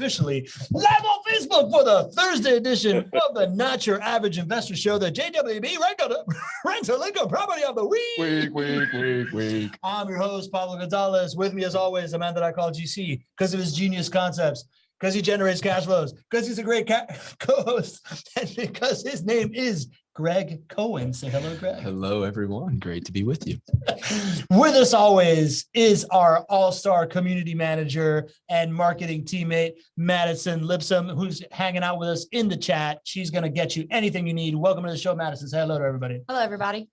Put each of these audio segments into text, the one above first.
officially live on Facebook for the Thursday edition of the Not Your Average Investor Show, the JWB Rental Lincoln Property of the Week. I'm your host, Pablo Gonzalez. With me, as always, a man that I call GC because of his genius concepts, because he generates cash flows, because he's a great co-host, and because his name is Gregg Cohen. Say hello, Gregg. Hello, everyone. Great to be with you. With us always is our all-star community manager and marketing teammate, Madison Lipsum, who's hanging out with us in the chat. She's going to get you anything you need. Welcome to the show, Madison. Say hello to everybody. Hello, everybody.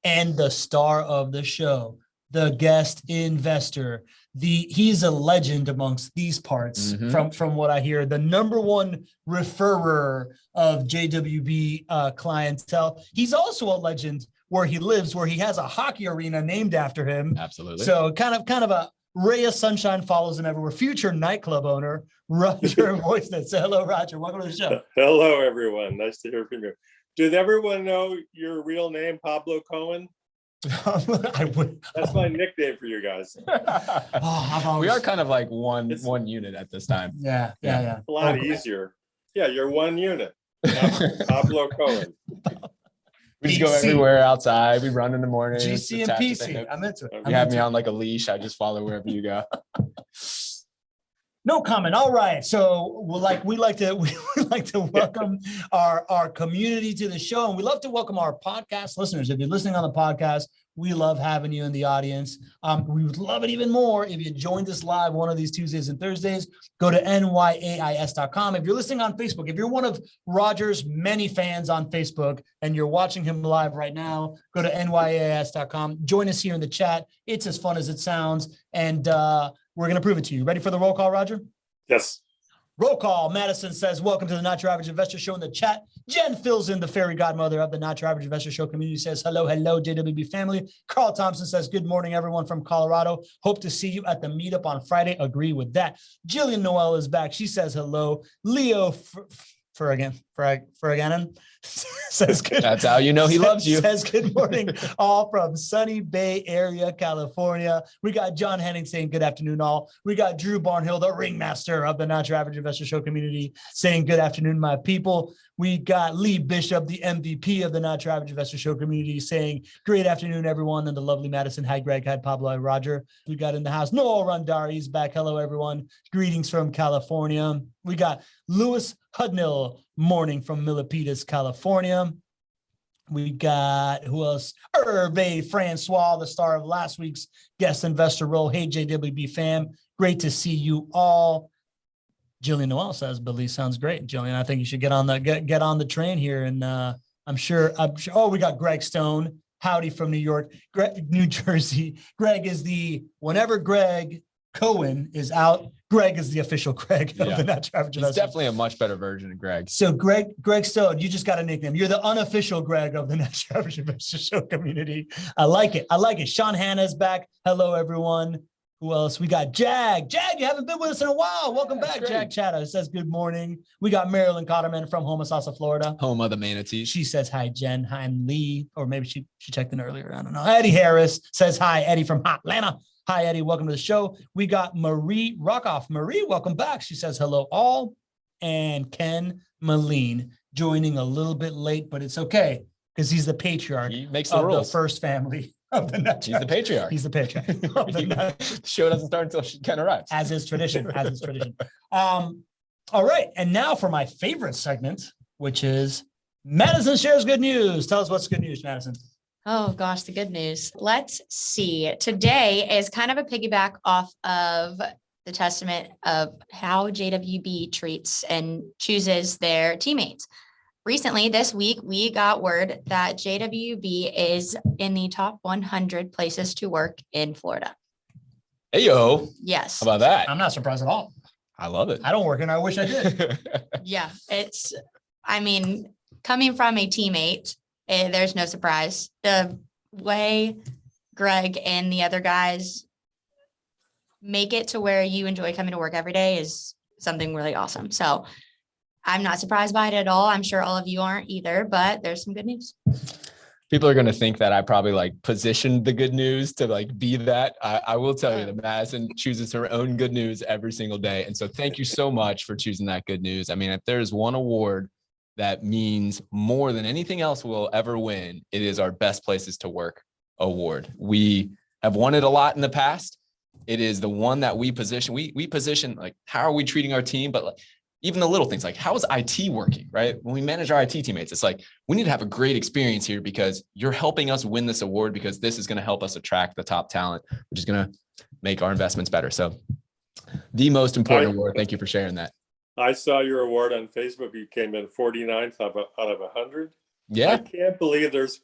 And the star of the show, the guest investor. He's a legend amongst these parts, from what I hear, the number one referrer of JWB clientele. He's also a legend where he lives, where he has a hockey arena named after him. Absolutely. So kind of a ray of sunshine follows him everywhere. Future nightclub owner, Roger Voice. Say hello, Roger. Welcome to the show. Hello, everyone. Nice to hear from you. Did everyone know your real name, Pablo Cohen? That's my nickname for you guys. We are kind of like one unit at this time. Yeah. A lot easier. Yeah, you're one unit. Pablo Cohen. We just go everywhere outside. We run in the morning. GC and PC. I'm into it. You have me on like a leash. I just follow wherever you go. No comment. All right. So we like to welcome our community to the show, and we love to welcome our podcast listeners. If you're listening on the podcast, we love having you in the audience. We would love it even more if you joined us live one of these Tuesdays and Thursdays. Go to nyais.com. If you're listening on Facebook, if you're one of Roger's many fans on Facebook and you're watching him live right now, go to nyais.com. Join us here in the chat. It's as fun as it sounds, and we're going to prove it to you. Ready for the roll call, Roger? Yes. Roll call. Madison says, welcome to the Not Your Average Investor Show in the chat. Jen fills in, the fairy godmother of the Not Your Average Investor Show community, says, hello, JWB family. Carl Thompson says, good morning, everyone from Colorado. Hope to see you at the meetup on Friday. Agree with that. Jillian Noel is back. She says, hello. Leo Ferganen says good. That's how you know he loves you. Says good morning, all from sunny Bay Area, California. We got John Henning saying good afternoon, all. We got Drew Barnhill, the ringmaster of the Not Your Average Investor Show community, saying good afternoon, my people. We got Lee Bishop, the MVP of the Not Your Average Investor Show community, saying great afternoon, everyone. And the lovely Madison. Hi, Greg. Hi, Pablo. Hi, Roger. We got in the house Noel Rondari is back. Hello, everyone. Greetings from California. We got Louis Hudnell morning from Milpitas, California. We got, who else? Hervé Francois, the star of last week's guest investor role. Hey, JWB fam. Great to see you all. Jillian Noel says, Billy sounds great. Jillian, I think you should get on the train here. And I'm sure. Oh, we got Greg Stone. Howdy from New York, New Jersey. Greg is whenever Gregg Cohen is out, Greg is the official Greg of the Not Your Average Investor. He's definitely a much better version of Greg. So Greg Stone, you just got a nickname. You're the unofficial Greg of the Not Your Average Investor Show community. I like it. Sean Hanna's back. Hello, everyone. Who else? We got Jag. Jag, you haven't been with us in a while. Welcome back, great. Jag Chatta says good morning. We got Marilyn Cotterman from Homosassa, Florida. Home of the manatees. She says hi, Jen. Hi, I'm Lee. Or maybe she checked in earlier. I don't know. Eddie Harris says hi. Eddie from Atlanta. Hi, Eddie. Welcome to the show. We got Marie Rockoff. Marie, welcome back. She says hello, all. And Ken Moline joining a little bit late, but it's okay because he's the patriarch. He makes the rules. The first family. He's the patriarch. He's the patriarch. The show doesn't start until Ken arrives. As is tradition. All right. And now for my favorite segment, which is Madison shares good news. Tell us what's good news, Madison. Oh, gosh, the good news. Let's see. Today is kind of a piggyback off of the testament of how JWB treats and chooses their teammates. Recently, this week, we got word that JWB is in the top 100 places to work in Florida. Hey, yo. Yes. How about that? I'm not surprised at all. I love it. I don't work and I wish I did. Yeah, coming from a teammate, there's no surprise. The way Greg and the other guys make it to where you enjoy coming to work every day is something really awesome. So I'm not surprised by it at all. I'm sure all of you aren't either, but there's some good news. people are going to think that I probably like positioned the good news to like be that. I will tell you that Madison chooses her own good news every single day. And so thank you so much for choosing that good news. I mean, if there's one award that means more than anything else we'll ever win, it is our Best Places to Work award. We have won it a lot in the past. It is the one that we position. We position like, how are we treating our team? But like, even the little things like, how is IT working, right? When we manage our IT teammates, it's like, we need to have a great experience here because you're helping us win this award, because this is going to help us attract the top talent, which is going to make our investments better. So the most important award. Thank you for sharing that. I saw your award on Facebook. You came in 49th out of 100. Yeah. I can't believe there's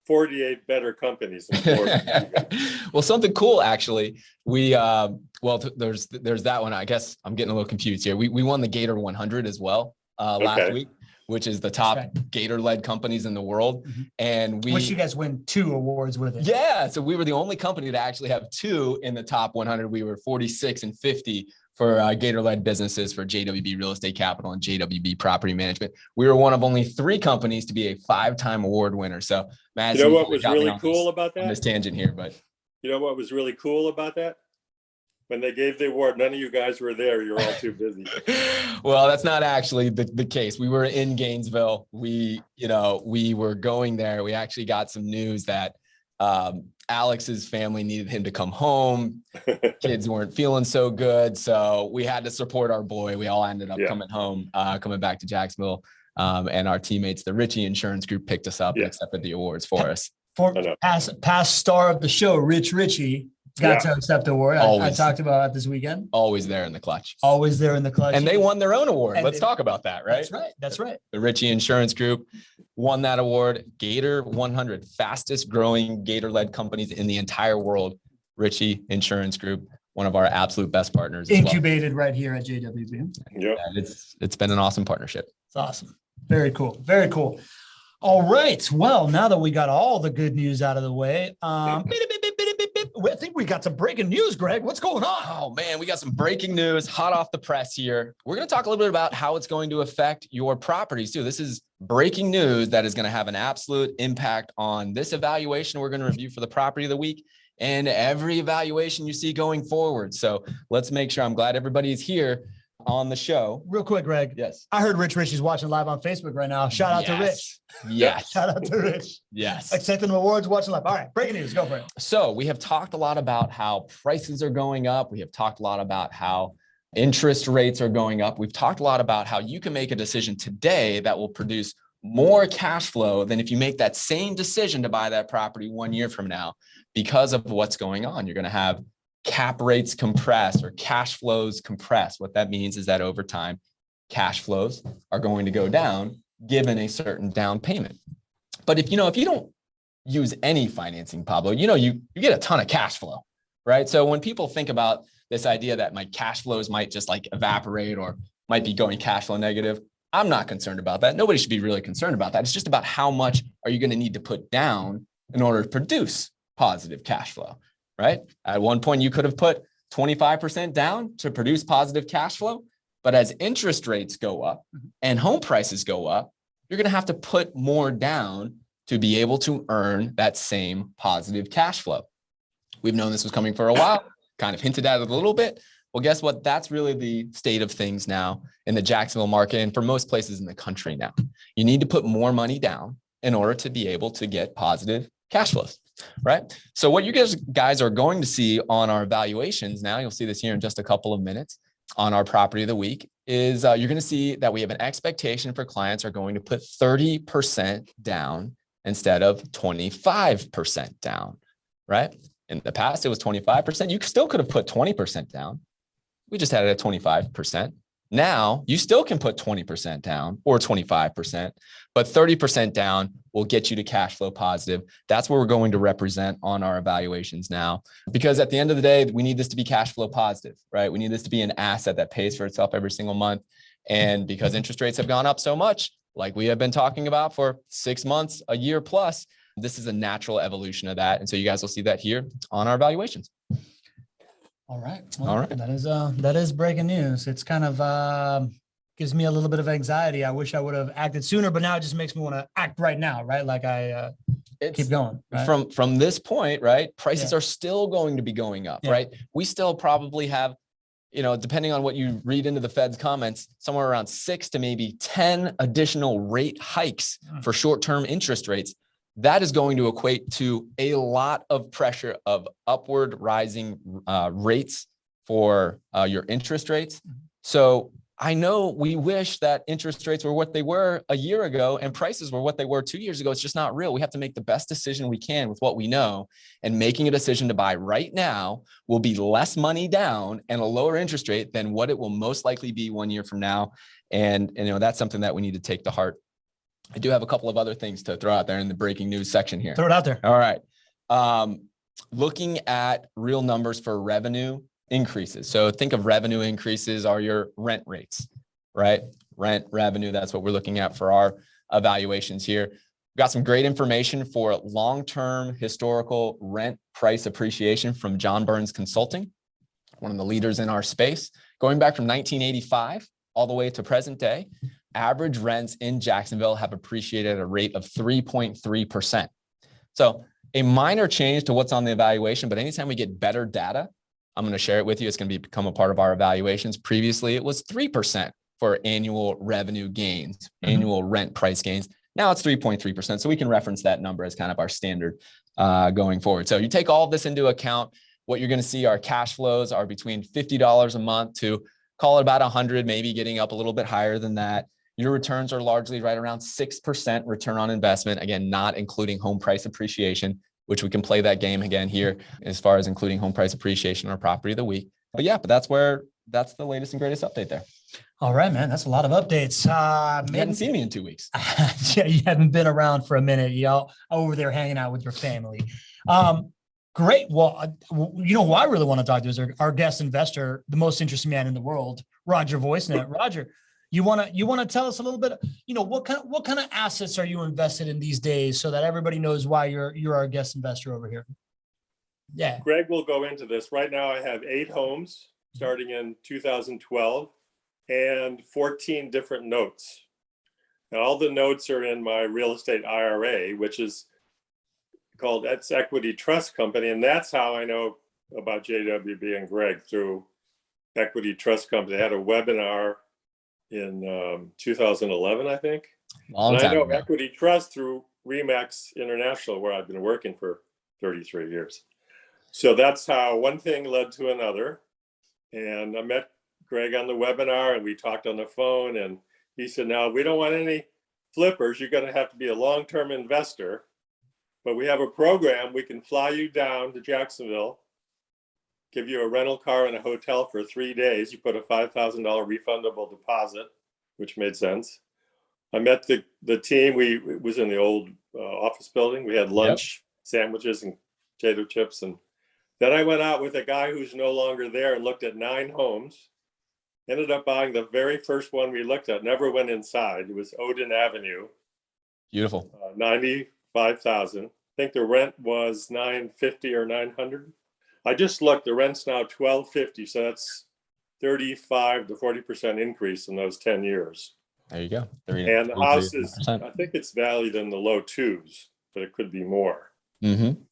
48 better companies in Florida. Well, something cool, actually. We, there's that one. I guess I'm getting a little confused here. We won the Gator 100 as well last week, which is the top Gator-led companies in the world. Mm-hmm. And which you guys win 2 awards with it. Yeah. So we were the only company to actually have 2 in the top 100. We were 46 and 50 for Gator-led businesses for JWB Real Estate Capital and JWB Property Management. We were one of only 3 companies to be a 5-time award winner. So, Madison, you know what was really cool about that? On this tangent here, but you know what was really cool about that? When they gave the award, none of you guys were there. You're all too busy. Well, that's not actually the case. We were in Gainesville. We were going there. We actually got some news that Alex's family needed him to come home. Kids weren't feeling so good. So we had to support our boy. We all ended up coming home, coming back to Jacksonville. And our teammates, the Ritchie Insurance Group, picked us up and accepted the awards for us. For past star of the show, Ritchie got to accept the award. I talked about it this weekend. Always there in the clutch. Always there in the clutch. And they won their own award. Let's talk about that, right? That's right. The Ritchie Insurance Group won that award. Gator 100, fastest growing Gator-led companies in the entire world. Ritchie Insurance Group, one of our absolute best partners. Incubated right here at JWB. Yep. It's been an awesome partnership. It's awesome. Very cool. Very cool. All right. Well, now that we got all the good news out of the way, I think we got some breaking news, Greg. What's going on? Oh, man, we got some breaking news hot off the press here. We're going to talk a little bit about how it's going to affect your properties, too. This is breaking news that is going to have an absolute impact on this evaluation we're going to review for the property of the week and every evaluation you see going forward. So let's make sure. I'm glad everybody is here on the show. Real quick, Greg. Yes. I heard Rich Ritchie's watching live on Facebook right now. Shout out to Rich. Yes. Shout out to Rich. Yes. Accepting awards, watching live. All right. Breaking news. Go for it. So we have talked a lot about how prices are going up. We have talked a lot about how interest rates are going up. We've talked a lot about how you can make a decision today that will produce more cash flow than if you make that same decision to buy that property 1 year from now because of what's going on. You're going to have cap rates compress or cash flows compress. What that means is that over time, cash flows are going to go down given a certain down payment. But if you don't use any financing, Pablo, you get a ton of cash flow, right? So when people think about this idea that my cash flows might just like evaporate or might be going cash flow negative, I'm not concerned about that. Nobody should be really concerned about that. It's just about how much are you going to need to put down in order to produce positive cash flow. Right? At one point, you could have put 25% down to produce positive cash flow. But as interest rates go up and home prices go up, you're going to have to put more down to be able to earn that same positive cash flow. We've known this was coming for a while, kind of hinted at it a little bit. Well, guess what? That's really the state of things now in the Jacksonville market and for most places in the country now. You need to put more money down in order to be able to get positive cash flows. Right. So what you guys are going to see on our valuations now, you'll see this here in just a couple of minutes on our property of the week, is you're going to see that we have an expectation for clients are going to put 30% down instead of 25% down. Right. In the past, it was 25%. You still could have put 20% down. We just had it at 25%. Now you still can put 20% down or 25%, but 30% down will get you to cash flow positive. That's what we're going to represent on our evaluations now, because at the end of the day, we need this to be cash flow positive, right? We need this to be an asset that pays for itself every single month. And because interest rates have gone up so much, like we have been talking about for 6 months, a year plus, this is a natural evolution of that. And so you guys will see that here on our evaluations. All right. Well, all right. That is breaking news. It's kind of gives me a little bit of anxiety. I wish I would have acted sooner, but now it just makes me want to act right now, right? Like I it's keep going. Right? from this point, right? Prices Yeah. are still going to be going up, Yeah. right? We still probably have, depending on what you read into the Fed's comments, somewhere around 6 to maybe 10 additional rate hikes for short-term interest rates. That is going to equate to a lot of pressure of upward rising rates for your interest rates. So I know we wish that interest rates were what they were a year ago and prices were what they were 2 years ago. It's just not real. We have to make the best decision we can with what we know, and making a decision to buy right now will be less money down and a lower interest rate than what it will most likely be 1 year from now. And that's something that we need to take to heart. I do have a couple of other things to throw out there in the breaking news section here. Throw it out there. All right. Looking at real numbers for revenue increases. So think of revenue increases are your rent rates, right? Rent revenue, that's what we're looking at for our evaluations here. We've got some great information for long-term historical rent price appreciation from John Burns Consulting, one of the leaders in our space. Going back from 1985 all the way to present day, average rents in Jacksonville have appreciated at a rate of 3.3%. So a minor change to what's on the evaluation, but anytime we get better data, I'm going to share it with you. It's going to become a part of our evaluations. Previously, it was 3% for annual revenue gains, annual rent price gains. Now it's 3.3%. So we can reference that number as kind of our standard going forward. So you take all of this into account. What you're going to see, our cash flows are between $50 a month to call it about 100, maybe getting up a little bit higher than that. Your returns are largely right around 6% return on investment. Again, not including home price appreciation, which we can play that game again here as far as including home price appreciation or property of the week. But that's the latest and greatest update there. All right, man. That's a lot of updates. You hadn't seen me in 2 weeks. Yeah, you haven't been around for a minute. Y'all over there hanging out with your family. Great. Well, who I really want to talk to is our guest investor, the most interesting man in the world, Roger Voicenet. Roger, you want to tell us a little bit, what kind of assets are you invested in these days so that everybody knows why you're our guest investor over here? Yeah. Greg will go into this. Right now I have 8 homes starting in 2012 and 14 different notes. And all the notes are in my real estate IRA, which is called It's Equity Trust Company. And that's how I know about JWB and Greg, through Equity Trust Company. They had a webinar in 2011, I think. Long and time I know ago. Equity Trust through Remax International, where I've been working for 33 years. So that's how one thing led to another. And I met Greg on the webinar and we talked on the phone, and he said, now we don't want any flippers. You're going to have to be a long-term investor, but we have a program. We can fly you down to Jacksonville, give you a rental car and a hotel for 3 days. You put a $5,000 refundable deposit, which made sense. I met the team. It was in the old office building. We had lunch, sandwiches and potato chips. And then I went out with a guy who's no longer there and looked at 9 homes. Ended up buying the very first one we looked at, never went inside. It was Odin Avenue. Beautiful. 95,000. I think the rent was $950 or $900. I just looked, the rent's now $1,250. So that's 35 to 40% increase in those 10 years. There you go. And the house is, I think it's valued in the low 2s, but it could be more. Mm-hmm.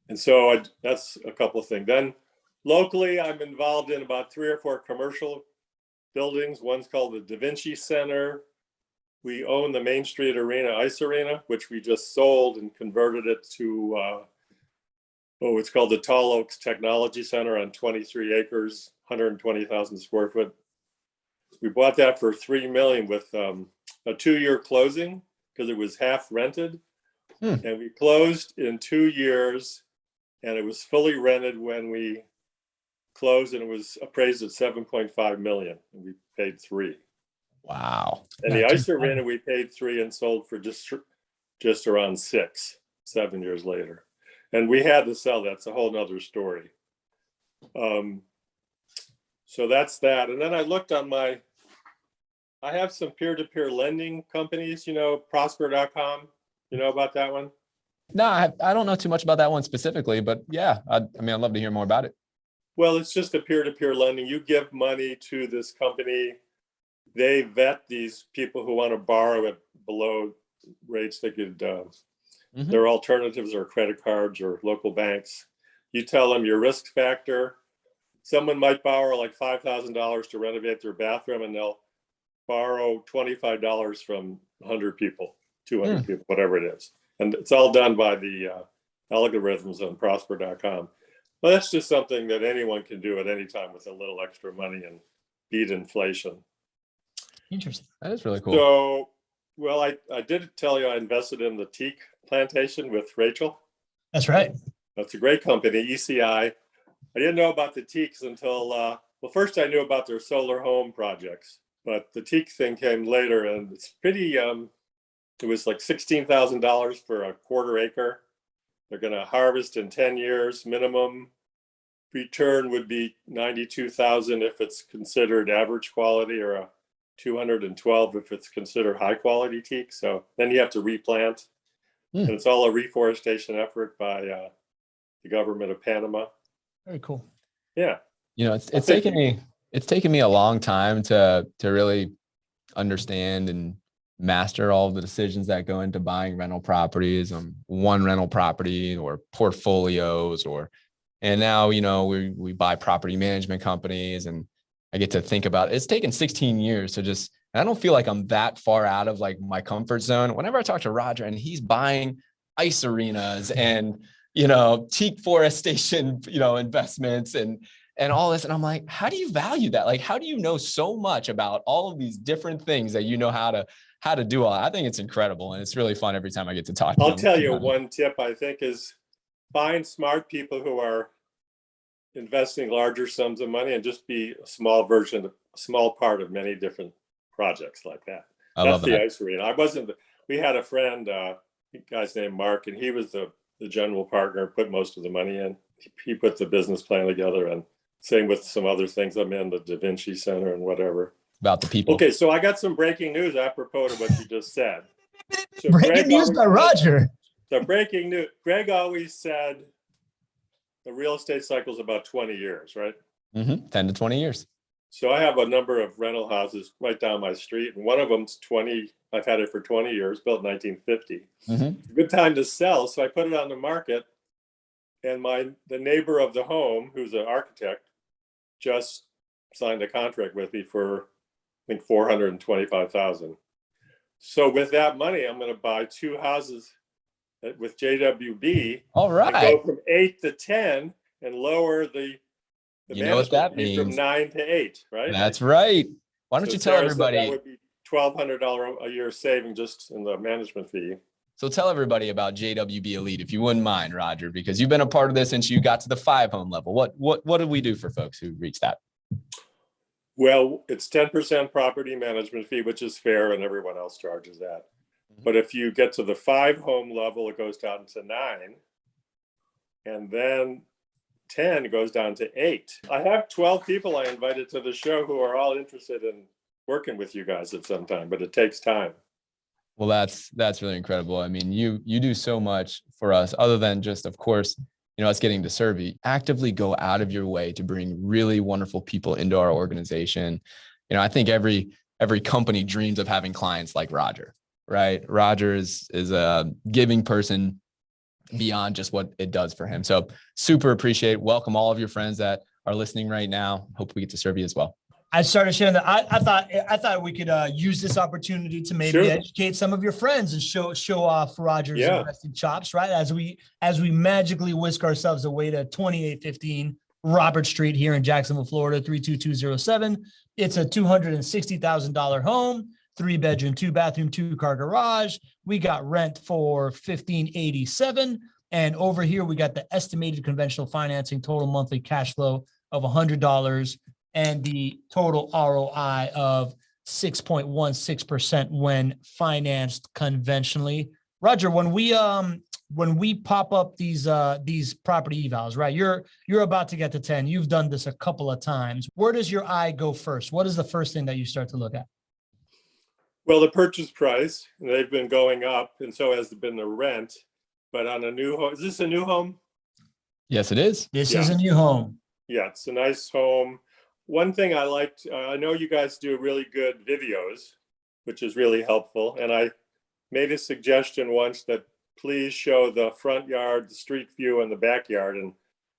And so that's a couple of things. Then locally, I'm involved in about 3 or 4 commercial buildings. One's called the Da Vinci Center. We own the Main Street Arena, Ice Arena, which we just sold and converted it to, it's called the Tall Oaks Technology Center on 23 acres, 120,000 square foot. We bought that for $3 million with a 2-year closing because it was half rented. And we closed in 2 years, and it was fully rented when we closed, and it was appraised at $7.5 million, and we paid $3 million. Wow. And the Ice Arena we paid $3 million and sold for just around 7 years later. And we had to sell. That's a whole nother story. So that's that. And then I looked on I have some peer-to-peer lending companies, Prosper.com. You know about that one? No, I don't know too much about that one specifically, but yeah, I'd love to hear more about it. Well, it's just a peer-to-peer lending. You give money to this company. They vet these people who want to borrow at below rates they could Mhm. Their alternatives are credit cards or local banks. You tell them your risk factor. Someone might borrow like $5,000 to renovate their bathroom, and they'll borrow $25 from 100 people, 200 people, whatever it is. And it's all done by the algorithms on prosper.com. But that's just something that anyone can do at any time with a little extra money and beat inflation. Interesting. That is really cool. So, well, I did tell you I invested in the teak plantation with Rachel. That's right. That's a great company, ECI. I didn't know about the teaks until, well, first I knew about their solar home projects, but the teak thing came later, and it's pretty, it was like $16,000 for a quarter acre. They're going to harvest in 10 years. Minimum return would be 92,000 if it's considered average quality, or a 212 if it's considered high quality teak. So then you have to replant. And it's all a reforestation effort by the government of Panama. Very cool. Yeah. You know, it's taken me a long time to really understand and master all the decisions that go into buying rental properties, one rental property or portfolios, and now, you know, we buy property management companies, and I get to think about it. It's taken 16 years to just, and I don't feel like I'm that far out of like my comfort zone. Whenever I talk to Roger and he's buying ice arenas and, you know, teak forestation, you know, investments and all this. And I'm like, how do you value that? Like, how do you know so much about all of these different things that you know how to do all? I think it's incredible. And it's really fun every time I get to talk to them. I'll tell you one tip I think is find smart people who are investing larger sums of money and just be a small part of many different projects like that. That's the ice arena. We had a friend, guy's named Mark, and he was the general partner, put most of the money in. He put the business plan together, and same with some other things. I'm in the Da Vinci Center and whatever. About the people. Okay, so I got some breaking news apropos to what you just said. So Breaking news by Roger. So breaking news. Gregg always said the real estate cycle is about 20 years, right? 10 to 20 years. So I have a number of rental houses right down my street, and one of them's 20. I've had it for 20 years, built in 1950. It's a good time to sell, so I put it on the market. And the neighbor of the home, who's an architect, just signed a contract with me for, I think, $425,000. So with that money, I'm going to buy two houses with JWB. All right. Go from 8 to 10 and lower the you know what that means. From 9 to 8, right? That's right. Why don't you tell everybody? That would be $1,200 a year saving just in the management fee. So tell everybody about JWB Elite, if you wouldn't mind, Roger, because you've been a part of this since you got to the 5-home level. What do we do for folks who reach that? Well, it's 10% property management fee, which is fair, and everyone else charges that. But if you get to the 5-home level, it goes down to 9, and then 10 goes down to 8. I have 12 people I invited to the show who are all interested in working with you guys at some time, but it takes time. Well, that's really incredible. I mean, you do so much for us, other than just, of course, you know, us getting to serve you. Actively go out of your way to bring really wonderful people into our organization. You know, I think every company dreams of having clients like Roger, right? Roger is a giving person beyond just what it does for him. So super appreciate, welcome all of your friends that are listening right now. Hope we get to serve you as well. I started sharing that. I thought we could use this opportunity to maybe educate some of your friends and show off Roger's investing chops, right? As we magically whisk ourselves away to 2815 Robert Street here in Jacksonville, Florida, 32207. It's a $260,000 home, 3-bedroom, 2-bathroom, 2-car garage. We got rent for $1,587. And over here, we got the estimated conventional financing total monthly cash flow of $100. And the total ROI of 6.16% when financed conventionally. Roger, when we pop up these property evals, right? You're about to get to 10. You've done this a couple of times. Where does your eye go first? What is the first thing that you start to look at? Well, the purchase price, they've been going up, and so has been the rent. But on a new home, is this a new home? Yes, it is. This is a new home. Yeah, it's a nice home. One thing I liked, I know you guys do really good videos, which is really helpful. And I made a suggestion once that please show the front yard, the street view, and the backyard. And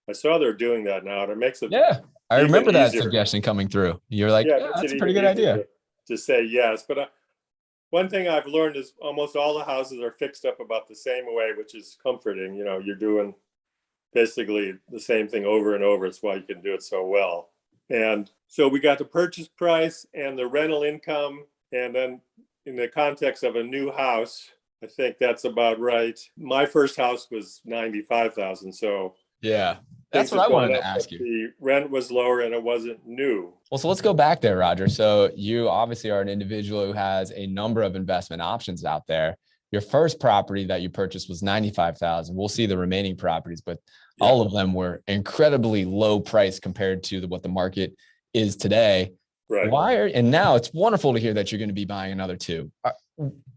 I saw they're doing that now. And it makes it Yeah, I even remember that easier. suggestion coming through. You're like, Yeah, yeah, it makes that's it a pretty even good easier idea. to say yes. But one thing I've learned is almost all the houses are fixed up about the same way, which is comforting. You know, you're doing basically the same thing over and over. It's why you can do it so well. And so we got the purchase price and the rental income. And then in the context of a new house, I think that's about right. My first house was 95,000. So Yeah, that's things what have I wanted gone to up, ask but you. the rent was lower and it wasn't new. Well, so let's go back there, Roger. So you obviously are an individual who has a number of investment options out there. Your first property that you purchased was 95,000. We'll see the remaining properties, but all of them were incredibly low price compared to what the market is today. Right. And now it's wonderful to hear that you're going to be buying another two.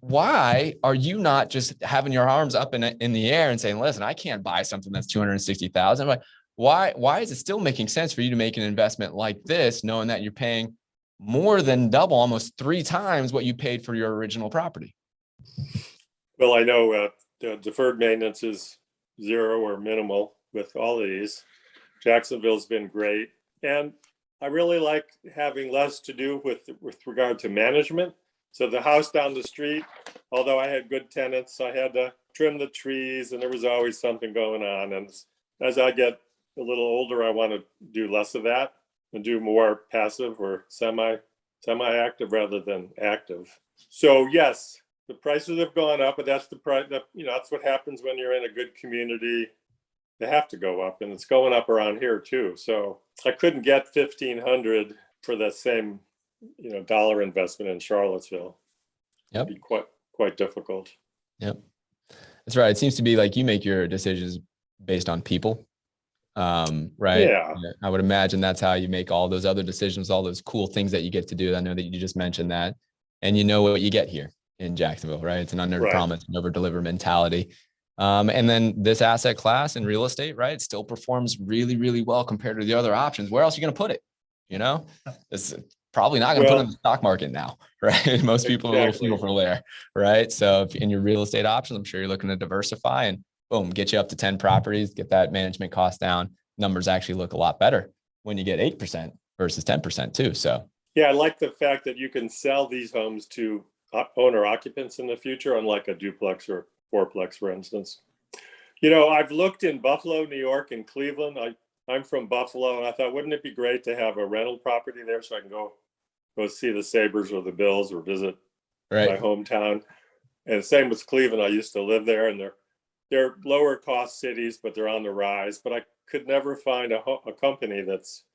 Why are you not just having your arms up in the air and saying, listen, I can't buy something that's 260,000. Like, why is it still making sense for you to make an investment like this, knowing that you're paying more than double, almost 3 times what you paid for your original property? Well, I know the deferred maintenance is 0 or minimal with all of these. Jacksonville's been great. And I really like having less to do with regard to management. So the house down the street, although I had good tenants, I had to trim the trees and there was always something going on. And as I get a little older, I want to do less of that and do more passive or semi-active rather than active. So yes, the prices have gone up, but that's the price that, that's what happens when you're in a good community. They have to go up, and it's going up around here too. So I couldn't get 1,500 for that same, dollar investment in Charlottesville. Yep. It'd be quite difficult. Yep. That's right. It seems to be like you make your decisions based on people. Right. Yeah. I would imagine that's how you make all those other decisions, all those cool things that you get to do. I know that you just mentioned that, and you know what you get here in Jacksonville, right? It's an under promise and over deliver mentality. And then this asset class in real estate, right, still performs really, really well compared to the other options. Where else are you going to put it? It's probably not going to put it in the stock market now, right? Most people are a little fearful there, right? So if in your real estate options, I'm sure you're looking to diversify and boom, get you up to 10 properties, get that management cost down. Numbers actually look a lot better when you get 8% versus 10% too. So yeah, I like the fact that you can sell these homes to owner occupants in the future, unlike a duplex or fourplex, for instance. I've looked in Buffalo, New York, and Cleveland. I'm from Buffalo, and I thought, wouldn't it be great to have a rental property there so I can go see the Sabres or the Bills or visit my hometown. And same with Cleveland. I used to live there, and they're lower cost cities, but they're on the rise. But I could never find a company that's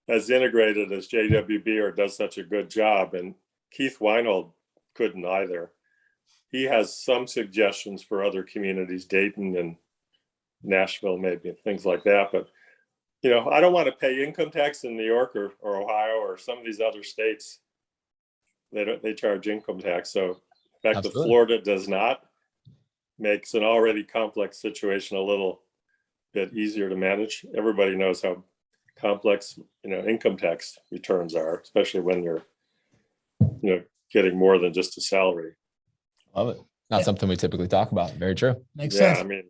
as integrated as JWB or does such a good job. And Keith Weinhold couldn't either. He has some suggestions for other communities, Dayton and Nashville, maybe things like that. But, I don't want to pay income tax in New York or Ohio or some of these other states. They charge income tax. So the fact that Florida does not makes an already complex situation a little bit easier to manage. Everybody knows how complex, income tax returns are, especially when you're, getting more than just a salary. Love it. Not something we typically talk about. Very true. Makes sense. I mean,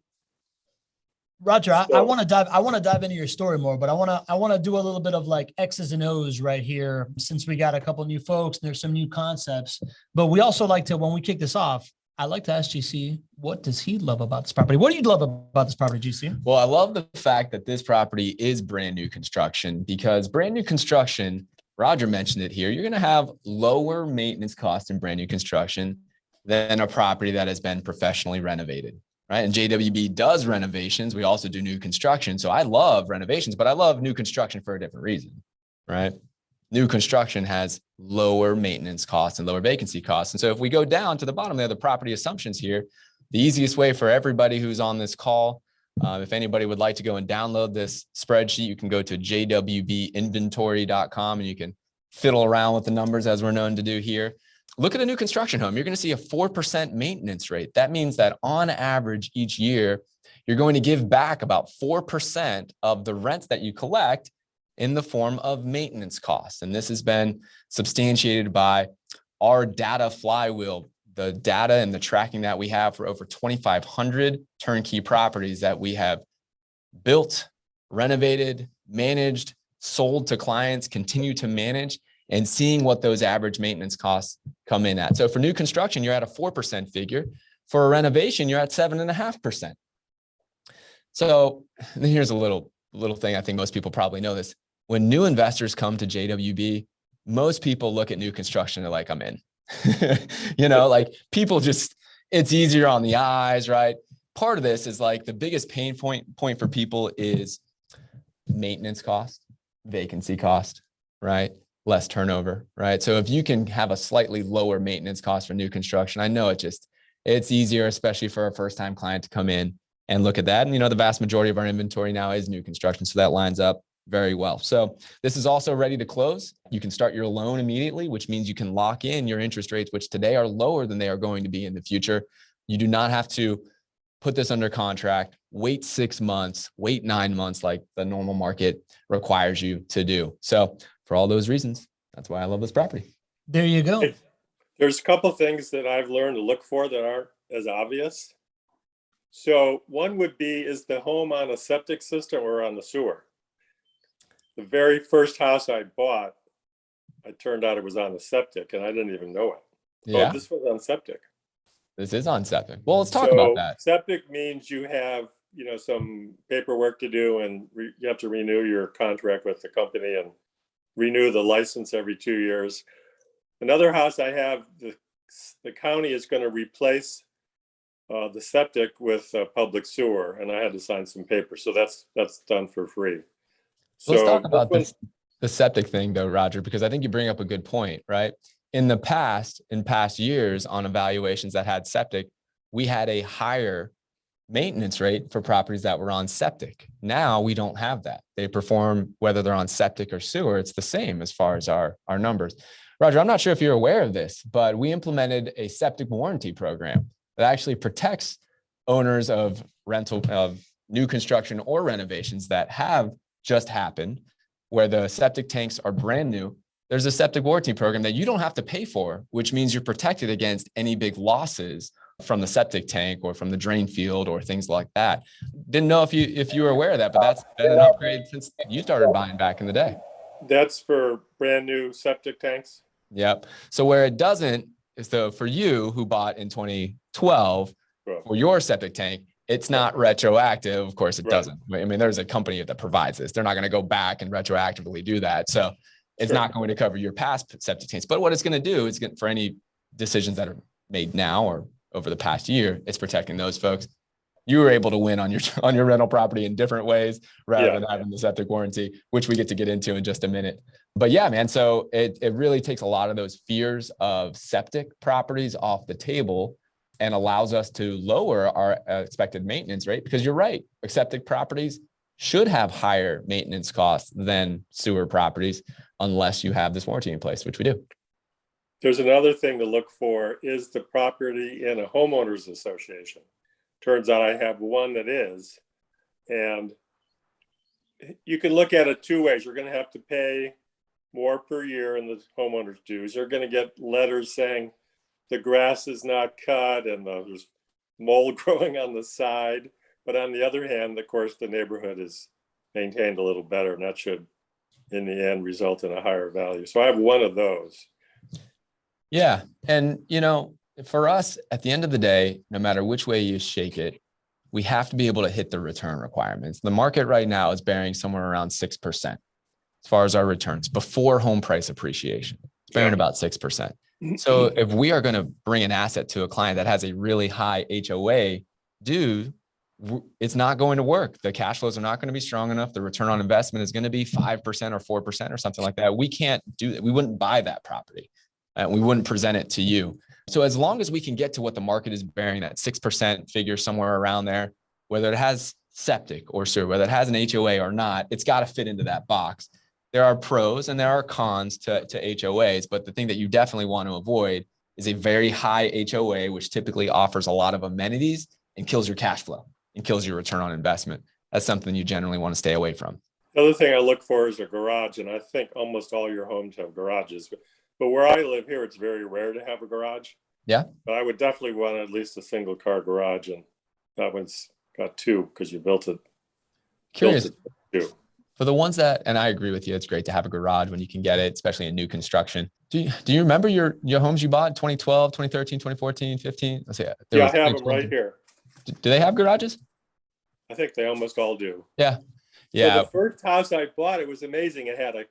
Roger, I want to dive into your story more, but I want to do a little bit of like X's and O's right here, since we got a couple new folks and there's some new concepts. But we also like to, when we kick this off, I like to ask GC, what does he love about this property? What do you love about this property, GC? Well, I love the fact that this property is brand new construction, because brand new construction, Roger mentioned it here, you're going to have lower maintenance costs in brand new construction than a property that has been professionally renovated, right? And JWB does renovations. We also do new construction. So I love renovations, but I love new construction for a different reason, right? New construction has lower maintenance costs and lower vacancy costs. And so if we go down to the bottom there, the property assumptions here, the easiest way for everybody who's on this call, if anybody would like to go and download this spreadsheet, you can go to jwbinventory.com and you can fiddle around with the numbers as we're known to do here. Look at a new construction home. You're going to see a 4% maintenance rate. That means that on average each year, you're going to give back about 4% of the rents that you collect in the form of maintenance costs. And this has been substantiated by our data flywheel the data and the tracking that we have for over 2,500 turnkey properties that we have built, renovated, managed, sold to clients, continue to manage, and seeing what those average maintenance costs come in at. So for new construction, you're at a 4% figure. For a renovation, you're at 7.5%. So here's a little thing. I think most people probably know this. When new investors come to JWB, most people look at new construction, they're like, I'm in. Like people just, it's easier on the eyes, right? Part of this is like the biggest pain point for people is maintenance cost, vacancy cost, right? Less turnover, right? So if you can have a slightly lower maintenance cost for new construction, I know it's easier, especially for a first-time client to come in and look at that. And, the vast majority of our inventory now is new construction. So that lines up very well. So this is also ready to close. You can start your loan immediately, which means you can lock in your interest rates, which today are lower than they are going to be in the future. You do not have to put this under contract, wait 6 months, wait 9 months like the normal market requires you to do. So for all those reasons, that's why I love this property. There you go. There's a couple things that I've learned to look for that aren't as obvious. So one would be, is the home on a septic system or on the sewer? The very first house I bought, it turned out it was on the septic and I didn't even know it. Yeah. Oh, this was on septic. This is on septic. Well, let's talk about that. Septic means you have, some paperwork to do, and you have to renew your contract with the company and renew the license every 2 years. Another house I have, the county is going to replace the septic with public sewer, and I had to sign some papers. So that's done for free. So let's talk about the septic thing though, Roger, because I think you bring up a good point, right? In past years on evaluations that had septic, we had a higher maintenance rate for properties that were on septic. Now we don't have that. They perform, whether they're on septic or sewer, it's the same as far as our numbers. Roger, I'm not sure if you're aware of this, but we implemented a septic warranty program that actually protects owners of new construction or renovations that have just happened, where the septic tanks are brand new. There's a septic warranty program that you don't have to pay for, which means you're protected against any big losses from the septic tank or from the drain field or things like that. Didn't know if you were aware of that, but that's been an upgrade since you started buying back in the day. That's for brand new septic tanks? Yep. So where it doesn't is for you who bought in 2012 for your septic tank, it's not retroactive. Of course, it doesn't. I mean, there's a company that provides this. They're not going to go back and retroactively do that. So it's not going to cover your past septic tanks. But what it's going to do is for any decisions that are made now or over the past year, it's protecting those folks. You were able to win on your rental property in different ways rather than having the septic warranty, which we get into in just a minute. But yeah, man, so it really takes a lot of those fears of septic properties off the table and allows us to lower our expected maintenance rate, because you're right, septic properties should have higher maintenance costs than sewer properties unless you have this warranty in place, which we do. There's another thing to look for, is the property in a homeowners association. Turns out I have one that is, and you can look at it two ways. You're going to have to pay more per year in the homeowners dues. You're going to get letters saying the grass is not cut and there's mold growing on the side. But on the other hand, of course, the neighborhood is maintained a little better, and that should, in the end, result in a higher value. So I have one of those. Yeah. And, for us, at the end of the day, no matter which way you shake it, we have to be able to hit the return requirements. The market right now is bearing somewhere around 6% as far as our returns before home price appreciation. It's bearing about 6%. So if we are going to bring an asset to a client that has a really high HOA due, it's not going to work. The cash flows are not going to be strong enough. The return on investment is going to be 5% or 4% or something like that. We can't do that. We wouldn't buy that property. We wouldn't present it to you. So as long as we can get to what the market is bearing, that 6% figure somewhere around there, whether it has septic or sewer, whether it has an HOA or not, it's got to fit into that box. There are pros and there are cons to HOAs, but the thing that you definitely want to avoid is a very high HOA, which typically offers a lot of amenities and kills your cash flow and kills your return on investment. That's something you generally want to stay away from. The other thing I look for is a garage, and I think almost all your homes have garages. But where I live here, it's very rare to have a garage. Yeah. But I would definitely want at least a single car garage, and that one's got two because you built it. Curious. Built it two. For the ones that, and I agree with you, it's great to have a garage when you can get it, especially in new construction. Do you remember your homes you bought in 2012, 2013, 2014, 15? Let's see. Yeah, I have them right here. Do they have garages? I think they almost all do. Yeah. Yeah. So the first house I bought, it was amazing. It had a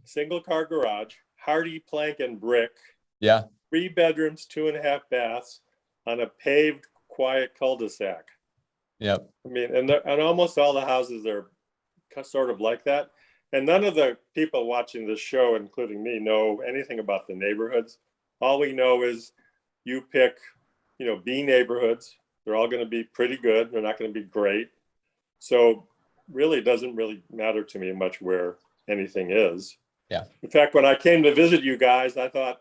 single car garage, hardy plank and brick. Yeah. 3 bedrooms, 2.5 baths on a paved, quiet cul-de-sac. Yep. I mean, and almost all the houses are sort of like that. And none of the people watching this show, including me, know anything about the neighborhoods. All we know is you pick, B neighborhoods. They're all going to be pretty good. They're not going to be great. So really, it doesn't really matter to me much where anything is. Yeah. In fact, when I came to visit you guys, I thought,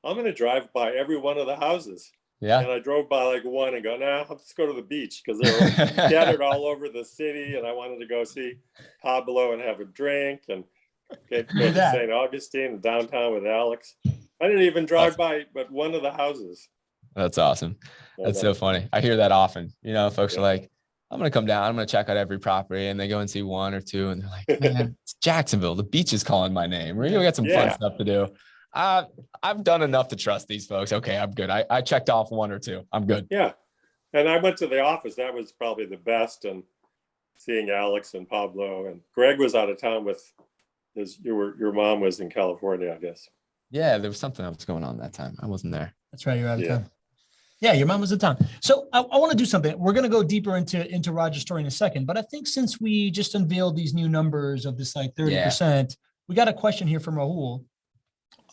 I'm going to drive by every one of the houses. Yeah. And I drove by like one and go, nah, let's go to the beach, because they were scattered all over the city. And I wanted to go see Pablo and have a drink and go to St. Augustine and downtown with Alex. I didn't even drive by but one of the houses. That's awesome. That's so funny. I hear that often. Folks are like, I'm going to come down. I'm going to check out every property. And they go and see one or two. And they're like, man, it's Jacksonville. The beach is calling my name. We're going to get some fun stuff to do. I've done enough to trust these folks. Okay, I'm good. I checked off one or two. I'm good. Yeah. And I went to the office. That was probably the best. And seeing Alex and Pablo, and Gregg was out of town with your mom was in California, I guess. Yeah, there was something else going on that time. I wasn't there. That's right. You're out of town. Yeah, your mom was in town. So I want to do something. We're going to go deeper into Roger's story in a second. But I think since we just unveiled these new numbers of this like 30%, we got a question here from Rahul.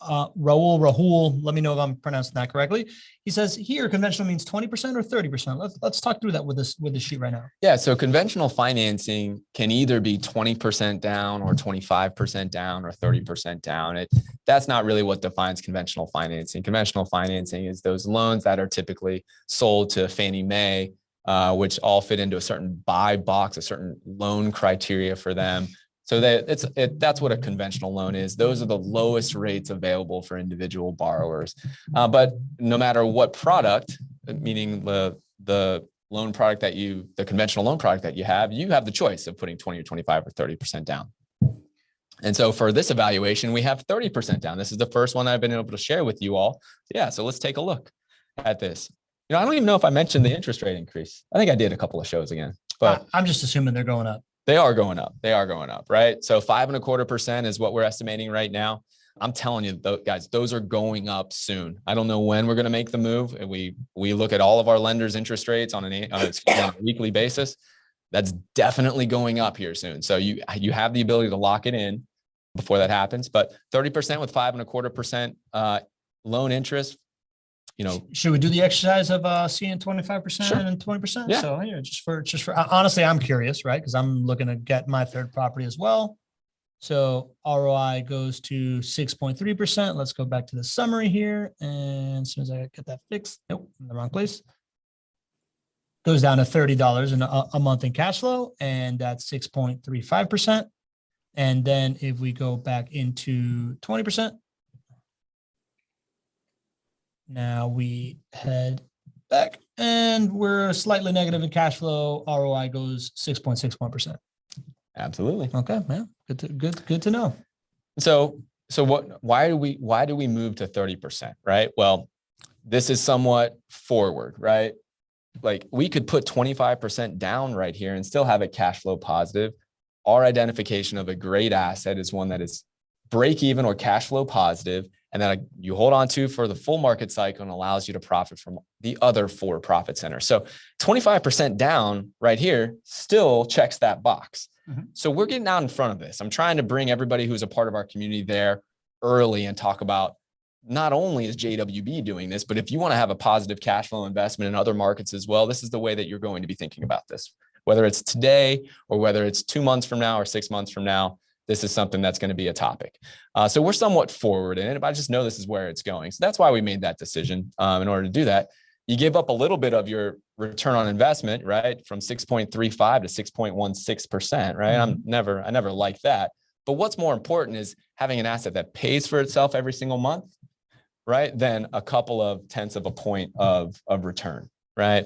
Rahul, let me know if I'm pronouncing that correctly. He says here, conventional means 20% or 30%. Let's talk through that with this sheet right now. Yeah. So conventional financing can either be 20% down or 25% down or 30% down. That's not really what defines conventional financing. Conventional financing is those loans that are typically sold to Fannie Mae, which all fit into a certain buy box, a certain loan criteria for them. So that's what a conventional loan is. Those are the lowest rates available for individual borrowers. But no matter what product, meaning the loan product the conventional loan product that you have the choice of putting 20 or 25 or 30% down. And so for this evaluation, we have 30% down. This is the first one I've been able to share with you all. Yeah, so let's take a look at this. I don't even know if I mentioned the interest rate increase. I think I did a couple of shows again, but I'm just assuming they're going up. They are going up. They are going up, right? So 5.25% is what we're estimating right now. I'm telling you, guys, those are going up soon. I don't know when we're going to make the move. And we look at all of our lenders' interest rates on a weekly basis. That's definitely going up here soon. So you have the ability to lock it in before that happens. But 30% with 5.25% loan interest. Should we do the exercise of seeing 25% and 20%? Yeah. So just for honestly, I'm curious, right? Because I'm looking to get my third property as well. So ROI goes to 6.3%. Let's go back to the summary here. And as soon as I get that fixed, nope, in the wrong place. Goes down to $30 a month in cash flow, and that's 6.35%. And then if we go back into 20%, now we head back and we're slightly negative in cash flow. ROI goes 6.61%. Absolutely. Okay, man. Good to know. So why do we move to 30%, right? Well, this is somewhat forward, right? Like we could put 25% down right here and still have it cash flow positive. Our identification of a great asset is one that is break even or cash flow positive, and then you hold on to for the full market cycle and allows you to profit from the other 4 profit centers. So 25% down right here still checks that box. Mm-hmm. So we're getting out in front of this. I'm trying to bring everybody who's a part of our community there early and talk about not only is JWB doing this, but if you want to have a positive cash flow investment in other markets as well, this is the way that you're going to be thinking about this. Whether it's today or whether it's 2 months from now or 6 months from now, this is something that's going to be a topic. So we're somewhat forward in it, but I just know this is where it's going. So that's why we made that decision. In order to do that, you give up a little bit of your return on investment, right? From 6.35 to 6.16%, right? Mm-hmm. I never like that. But what's more important is having an asset that pays for itself every single month, right, than a couple of tenths of a point of return, right?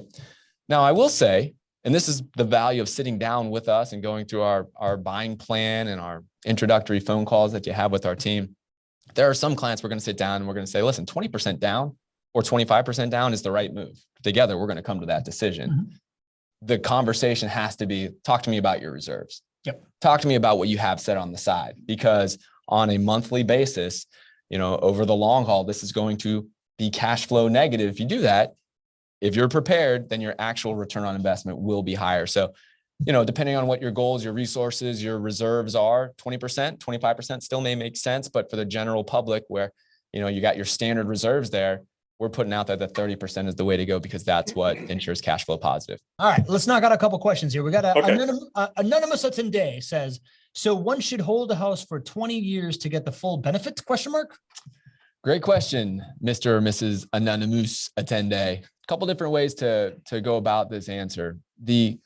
Now, I will say, and this is the value of sitting down with us and going through our buying plan and our introductory phone calls that you have with our team. There are some clients we're going to sit down and we're going to say, listen, 20% down or 25% down is the right move. Together, we're going to come to that decision. Mhm. The conversation has to be, talk to me about your reserves. Yep. Talk to me about what you have set on the side, because on a monthly basis, over the long haul, this is going to be cash flow negative. If you do that, if you're prepared, then your actual return on investment will be higher. So, depending on what your goals, your resources, your reserves are, 20%, 25% still may make sense. But for the general public where, you got your standard reserves there, we're putting out that the 30% is the way to go, because that's what ensures cash flow positive. All right, let's knock out a couple questions here. We got Okay. Anonymous Day says, so one should hold a house for 20 years to get the full benefits, question mark? Great question, Mr. or Mrs. Anonymous Attende. A couple different ways to go about this answer. The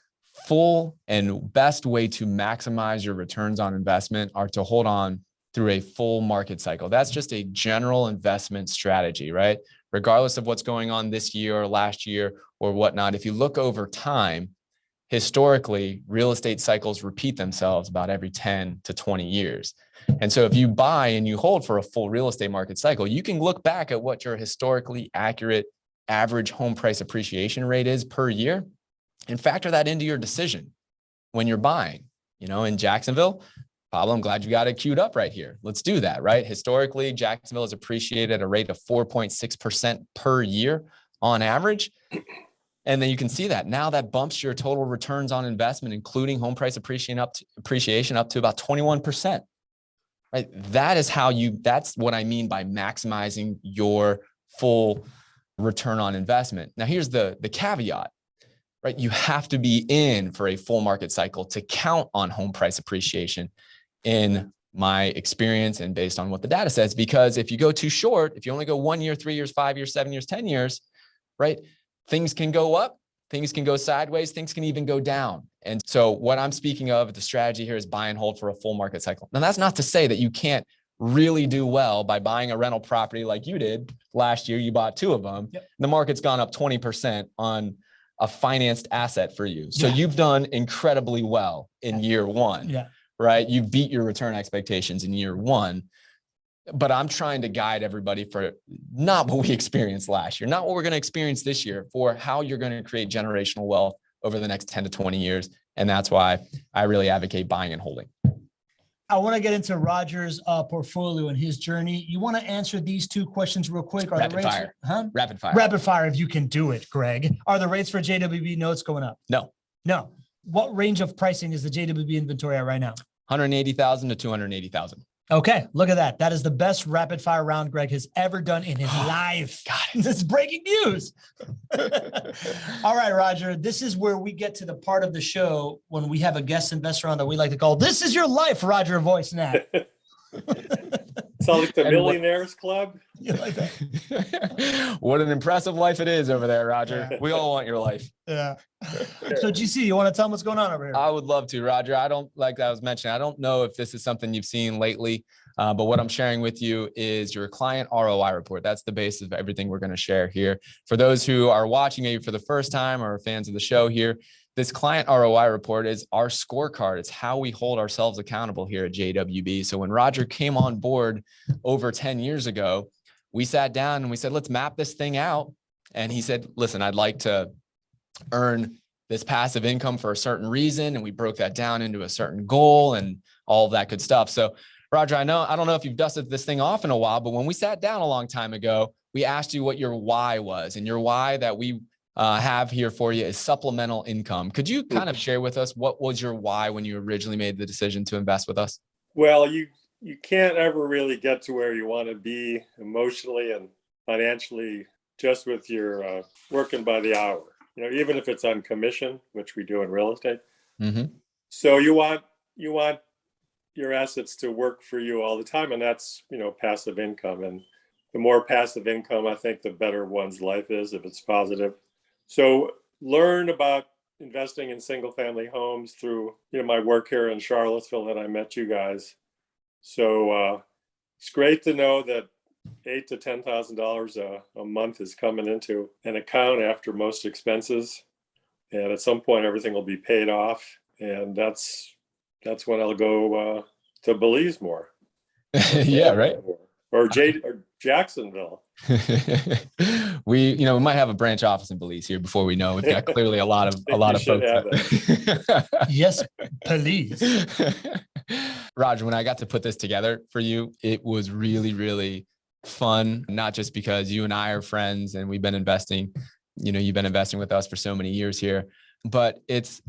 full and best way to maximize your returns on investment are to hold on through a full market cycle. That's just a general investment strategy, right? Regardless of what's going on this year or last year or whatnot. If you look over time, historically, real estate cycles repeat themselves about every 10 to 20 years. And so if you buy and you hold for a full real estate market cycle, you can look back at what your historically accurate average home price appreciation rate is per year and factor that into your decision when you're buying. In Jacksonville, Pablo, I'm glad you got it queued up right here. Let's do that, right? Historically, Jacksonville has appreciated at a rate of 4.6% per year on average. And then you can see that now that bumps your total returns on investment, including home price appreciation up to about 21%. Right? That's what I mean by maximizing your full return on investment. Now, here's the caveat, right? You have to be in for a full market cycle to count on home price appreciation, in my experience and based on what the data says. Because if you go too short, if you only go 1 year, 3 years, 5 years, 7 years, 10 years, right? Things can go up, things can go sideways, things can even go down. And so what I'm speaking of, the strategy here is buy and hold for a full market cycle. Now, that's not to say that you can't really do well by buying a rental property like you did last year. You bought 2 of them. Yep. The market's gone up 20% on a financed asset for you. So Yeah. you've done incredibly well in year 1. Yeah. Right? You beat your return expectations in year 1, but I'm trying to guide everybody for not what we experienced last year, not what we're going to experience this year, for how you're going to create generational wealth over the next 10 to 20 years. And that's why I really advocate buying and holding. I want to get into Roger's portfolio and his journey. You want to answer these 2 questions real quick? Are Rapid the rates, fire. Huh? Rapid fire. Rapid fire, if you can do it, Greg. Are the rates for JWB notes going up? No. No. What range of pricing is the JWB inventory at right now? 180,000 to 280,000. Okay, look at that. That is the best rapid fire round Greg has ever done in his life. Got This is breaking news. All right, Roger, this is where we get to the part of the show when we have a guest investor on that we like to call "This Is Your Life," Roger Voice Nat. Sound like the Millionaires Club. You like that? What an impressive life it is over there, Roger. Yeah. We all want your life. Yeah. So GC, you want to tell them what's going on over here? I would love to, Roger. I don't, like I was mentioning, I don't know if this is something you've seen lately, but what I'm sharing with you is your client ROI report. That's the basis of everything we're going to share here. For those who are watching maybe for the first time or fans of the show here, this client ROI report is our scorecard. It's how we hold ourselves accountable here at JWB. So when Roger came on board over 10 years ago, we sat down and we said, let's map this thing out. And he said, listen, I'd like to earn this passive income for a certain reason. And we broke that down into a certain goal and all of that good stuff. So Roger, I don't know if you've dusted this thing off in a while, but when we sat down a long time ago, we asked you what your why was, and your why that we have here for you is supplemental income. Could you kind of share with us what was your why when you originally made the decision to invest with us? Well, you can't ever really get to where you want to be emotionally and financially just with your working by the hour. Even if it's on commission, which we do in real estate. Mm-hmm. So you want your assets to work for you all the time, and that's passive income. And the more passive income, I think, the better one's life is if it's positive. So learn about investing in single family homes through my work here in Charlottesville that I met you guys. So it's great to know that $8,000 to $10,000 a month is coming into an account after most expenses. And at some point, everything will be paid off. And that's when I'll go to Belize more. Yeah, right. Or Jacksonville. We might have a branch office in Belize here before we know. We've got clearly a lot of folks. Yes, please. Roger, when I got to put this together for you, it was really, really fun, not just because you and I are friends and we've been investing, you've been investing with us for so many years here, but it's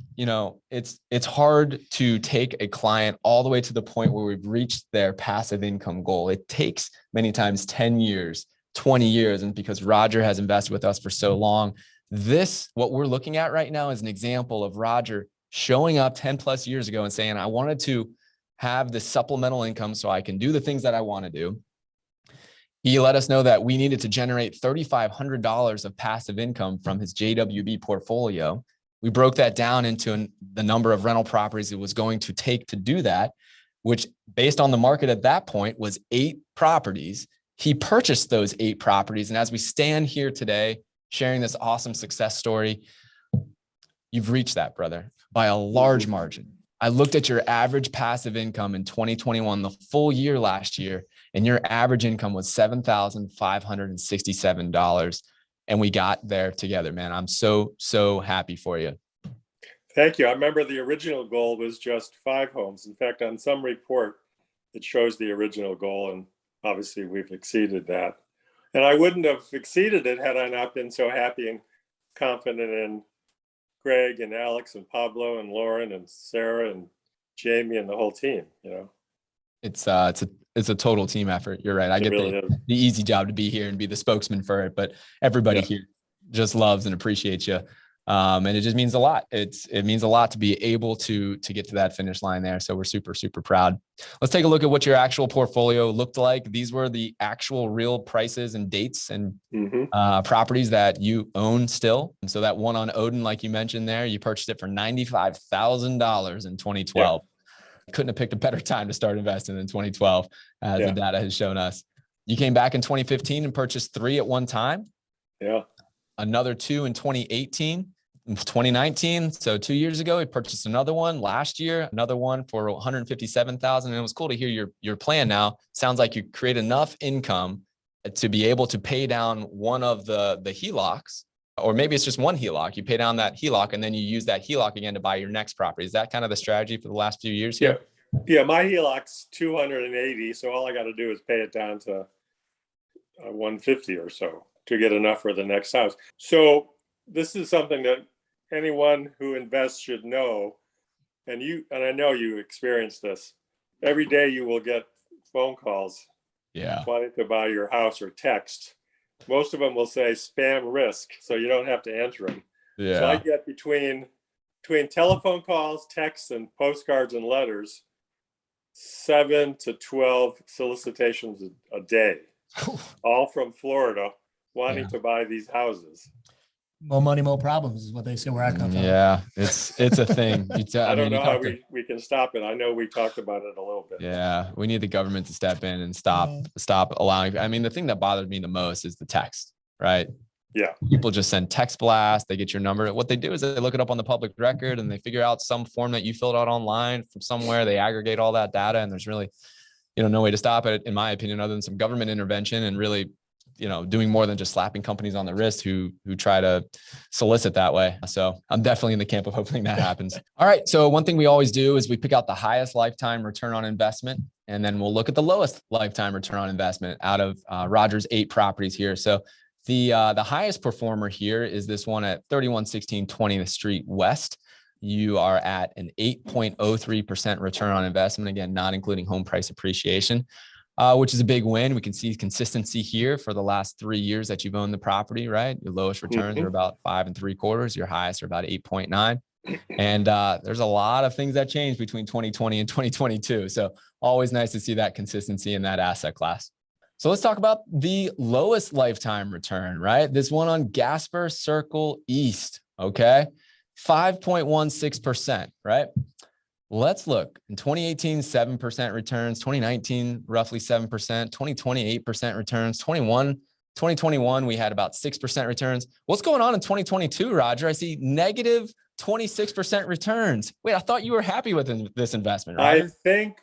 hard to take a client all the way to the point where we've reached their passive income goal. It takes many times 10 years, 20 years. And because Roger has invested with us for so long, what we're looking at right now is an example of Roger showing up 10 plus years ago and saying, I wanted to have this supplemental income so I can do the things that I want to do. He let us know that we needed to generate $3,500 of passive income from his JWB portfolio. We broke that down into the number of rental properties it was going to take to do that, which based on the market at that point was 8 properties. He purchased those 8 properties. And as we stand here today, sharing this awesome success story, you've reached that, brother, by a large margin. I looked at your average passive income in 2021, the full year last year, and your average income was $7,567. And we got there together, man. I'm so happy for you. Thank you. I remember the original goal was just 5 homes. In fact, on some report, it shows the original goal, and obviously we've exceeded that. And I wouldn't have exceeded it had I not been so happy and confident in Gregg and Alex and Pablo and Lauren and Sarah and Jamie and the whole team. It's a total team effort. You're right. I get really the easy job to be here and be the spokesman for it, but everybody here just loves and appreciates you. And it just means a lot. It means a lot to be able to get to that finish line there. So we're super, super proud. Let's take a look at what your actual portfolio looked like. These were the actual real prices and dates and properties that you own still. And so that one on Odin, like you mentioned there, you purchased it for $95,000 in 2012. Yeah. Couldn't have picked a better time to start investing in 2012, as the data has shown us. You came back in 2015 and purchased 3 at one time. Yeah. Another 2 in 2018, 2019. So 2 years ago, we purchased another one last year, another one for $157,000. And it was cool to hear your plan now. Sounds like you create enough income to be able to pay down one of the HELOCs, or maybe it's just one HELOC. You pay down that HELOC and then you use that HELOC again to buy your next property. Is that kind of the strategy for the last few years here? Yeah, my HELOC's 280. So all I got to do is pay it down to 150 or so to get enough for the next house. So this is something that anyone who invests should know. And I know you experience this. Every day you will get phone calls wanting to buy your house or text. Most of them will say spam risk, so you don't have to answer them. Yeah. So I get between telephone calls, texts, and postcards and letters, 7 to 12 solicitations a day, all from Florida, wanting to buy these houses. More money, more problems is what they say where I come from. Yeah, it's a thing. I don't know how we can stop it. I know we talked about it a little bit. Yeah, we need the government to step in and stop allowing. I mean, the thing that bothered me the most is the text, right? Yeah. People just send text blasts. They get your number. What they do is they look it up on the public record and they figure out some form that you filled out online from somewhere. They aggregate all that data, and there's really, no way to stop it, in my opinion, other than some government intervention and really, doing more than just slapping companies on the wrist who try to solicit that way. So I'm definitely in the camp of hoping that happens. All right. So one thing we always do is we pick out the highest lifetime return on investment, and then we'll look at the lowest lifetime return on investment out of Roger's 8 properties here. So the highest performer here is this one at 3116 20th Street West. You are at an 8.03% return on investment. Again, not including home price appreciation. Which is a big win. We can see consistency here for the last 3 years that you've owned the property, right? Your lowest returns are about 5 3/4. Your highest are about 8.9. And there's a lot of things that change between 2020 and 2022. So always nice to see that consistency in that asset class. So let's talk about the lowest lifetime return, right? This one on Gasper Circle East, okay? 5.16%, right? Let's look. In 2018, 7% returns, 2019, roughly 7%, 2020, 8% returns, 2021, we had about 6% returns. What's going on in 2022, Roger? I see negative 26% returns. Wait, I thought you were happy with this investment, Roger. I think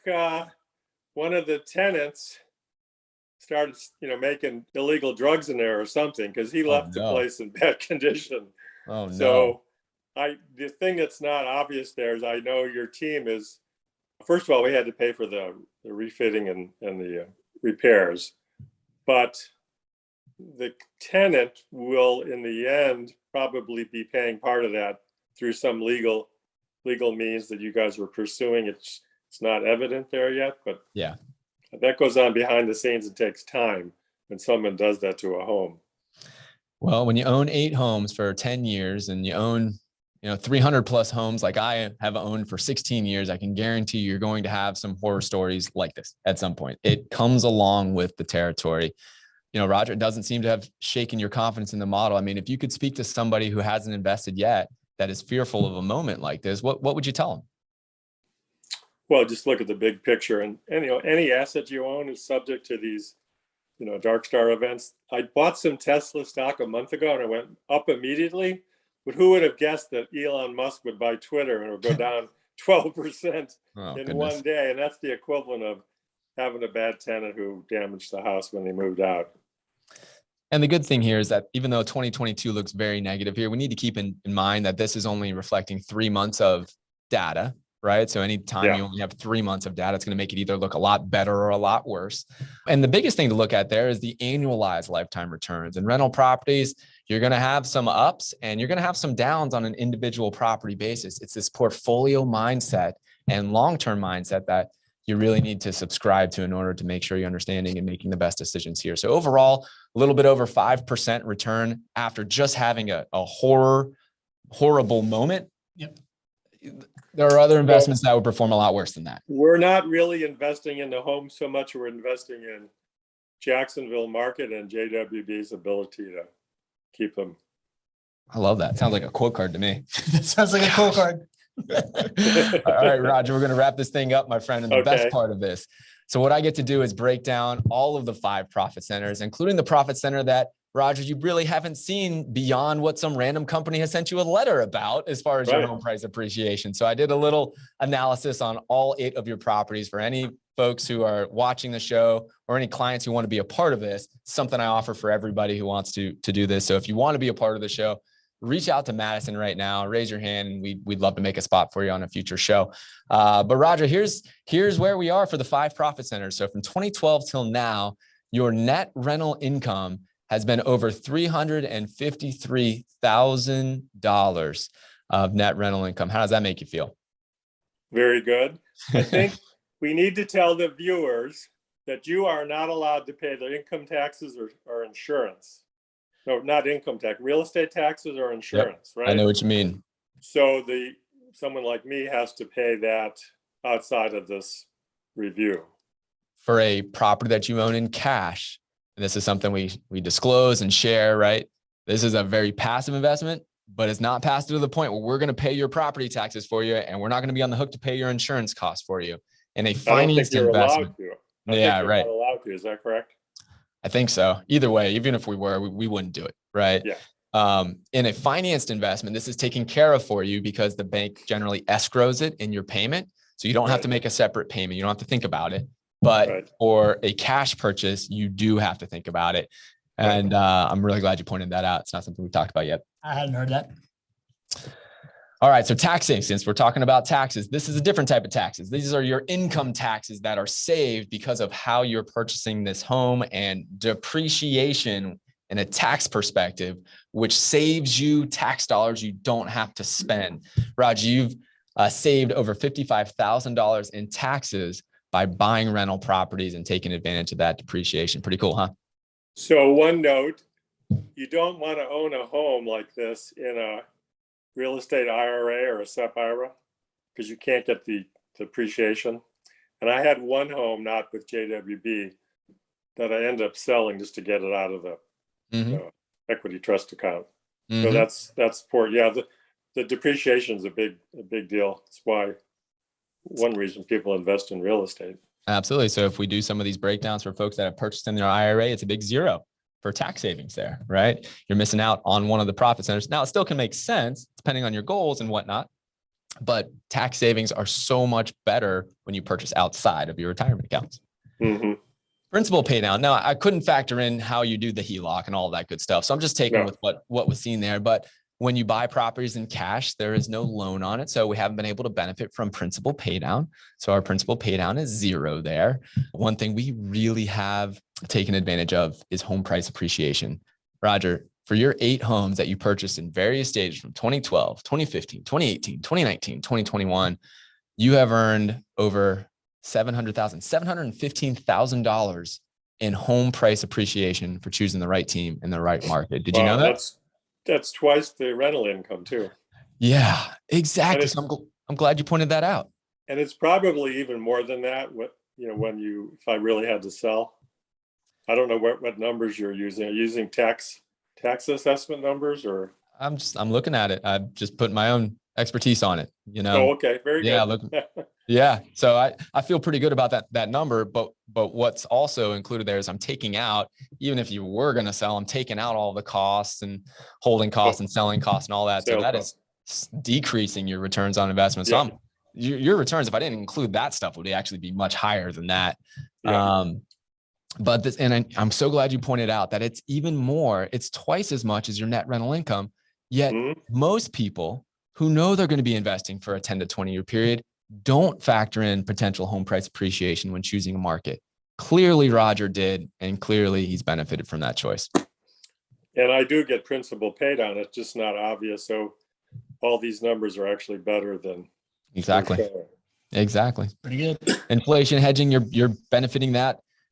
one of the tenants started, making illegal drugs in there or something, because he left the place in bad condition. Oh, no. So the thing that's not obvious there is, I know your team is, first of all, we had to pay for the refitting and the repairs, but the tenant will, in the end, probably be paying part of that through some legal means that you guys were pursuing. It's not evident there yet, but yeah, that goes on behind the scenes and takes time when someone does that to a home. Well, when you own 8 homes for 10 years and you own 300 plus homes like I have owned for 16 years, I can guarantee you're going to have some horror stories like this at some point. It comes along with the territory. Roger, it doesn't seem to have shaken your confidence in the model. I mean, if you could speak to somebody who hasn't invested yet that is fearful of a moment like this, what would you tell them? Well, just look at the big picture, and any asset you own is subject to these, dark star events. I bought some Tesla stock a month ago and it went up immediately. But who would have guessed that Elon Musk would buy Twitter and it would go down 12% in one day? And that's the equivalent of having a bad tenant who damaged the house when they moved out. And the good thing here is that even though 2022 looks very negative here, we need to keep in mind that this is only reflecting 3 months of data, right? So anytime you only have 3 months of data, it's going to make it either look a lot better or a lot worse. And the biggest thing to look at there is the annualized lifetime returns. And rental properties, you're going to have some ups and you're going to have some downs on an individual property basis. It's this portfolio mindset and long-term mindset that you really need to subscribe to in order to make sure you're understanding and making the best decisions here. So overall, a little bit over 5% return after just having a horrible moment. Yep. There are other investments that would perform a lot worse than that. We're not really investing in the home so much. We're investing in Jacksonville market and JWB's ability to keep them. I love that. Sounds like a quote card to me. That sounds like a quote card. All right, Roger, we're going to wrap this thing up, my friend. And the best part of this. So what I get to do is break down all of the 5 profit centers, including the profit center that, Roger, you really haven't seen beyond what some random company has sent you a letter about as far as your home price appreciation. So I did a little analysis on all 8 of your properties for any folks who are watching the show or any clients who want to be a part of this. Something I offer for everybody who wants to do this. So if you want to be a part of the show, reach out to Madison right now, raise your hand, and we'd love to make a spot for you on a future show. But Roger, here's where we are for the 5 profit centers. So from 2012 till now, your net rental income has been over $353,000 of net rental income. How does that make you feel? Very good. I think we need to tell the viewers that you are not allowed to pay the income taxes or insurance. No, not income tax, real estate taxes or insurance, right? I know what you mean. So someone like me has to pay that outside of this review. For a property that you own in cash, and this is something we disclose and share, right? This is a very passive investment, but it's not passive to the point where we're going to pay your property taxes for you, and we're not going to be on the hook to pay your insurance costs for you. In a financed investment, Not allowed to. Is that correct? I think so. Either way, even if we were, we wouldn't do it, right? Yeah. In a financed investment, this is taken care of for you because the bank generally escrows it in your payment. So you don't have to make a separate payment. You don't have to think about it. But for a cash purchase, you do have to think about it. And I'm really glad you pointed that out. It's not something we've talked about yet. I hadn't heard that. All right. So taxing, since we're talking about taxes, this is a different type of taxes. These are your income taxes that are saved because of how you're purchasing this home, and depreciation in a tax perspective, which saves you tax dollars you don't have to spend. Raj, you've saved over $55,000 in taxes by buying rental properties and taking advantage of that depreciation. Pretty cool, huh? So one note, you don't want to own a home like this in a real estate IRA or a SEP IRA because you can't get the depreciation. And I had one home, not with JWB, that I ended up selling just to get it out of the equity trust account. So that's poor. Yeah, the depreciation is a big deal. That's why one reason people invest in real estate. Absolutely. So if we do some of these breakdowns for folks that have purchased in their IRA, it's a big zero for tax savings there, right? You're missing out on one of the profit centers. Now, it still can make sense depending on your goals and whatnot, but tax savings are so much better when you purchase outside of your retirement accounts. Mm-hmm. Principal pay down. Now, I couldn't factor in how you do the HELOC and all that good stuff. So I'm just taking with what was seen there. But when you buy properties in cash, there is no loan on it. So we haven't been able to benefit from principal pay down. So our principal pay down is zero there. One thing we really have taken advantage of is home price appreciation. Roger, for your 8 homes that you purchased in various stages from 2012, 2015, 2018, 2019, 2021, you have earned over $715,000 in home price appreciation for choosing the right team in the right market. Did you know that? That's twice the rental income too. Yeah, exactly. So I'm glad you pointed that out. And it's probably even more than that. If I really had to sell, I don't know what numbers you're using. Are you using tax assessment numbers, or? I'm looking at it. I've just put my own expertise on it, Oh, okay. Very good. Yeah. So I feel pretty good about that number, but what's also included there is I'm taking out, even if you were going to sell, I'm taking out all the costs and holding costs and selling costs and all that. So that is decreasing your returns on investment. So your returns, if I didn't include that stuff, would actually be much higher than that. Yeah. But this, and I'm so glad you pointed out that it's even more, it's twice as much as your net rental income. Yet most people who know they're going to be investing for a 10 to 20 year period don't factor in potential home price appreciation when choosing a market. Clearly Roger did, and clearly he's benefited from that choice. And I do get principal paid on it, just not obvious. So all these numbers are actually better than. Exactly. Pretty good. Inflation hedging, you're benefiting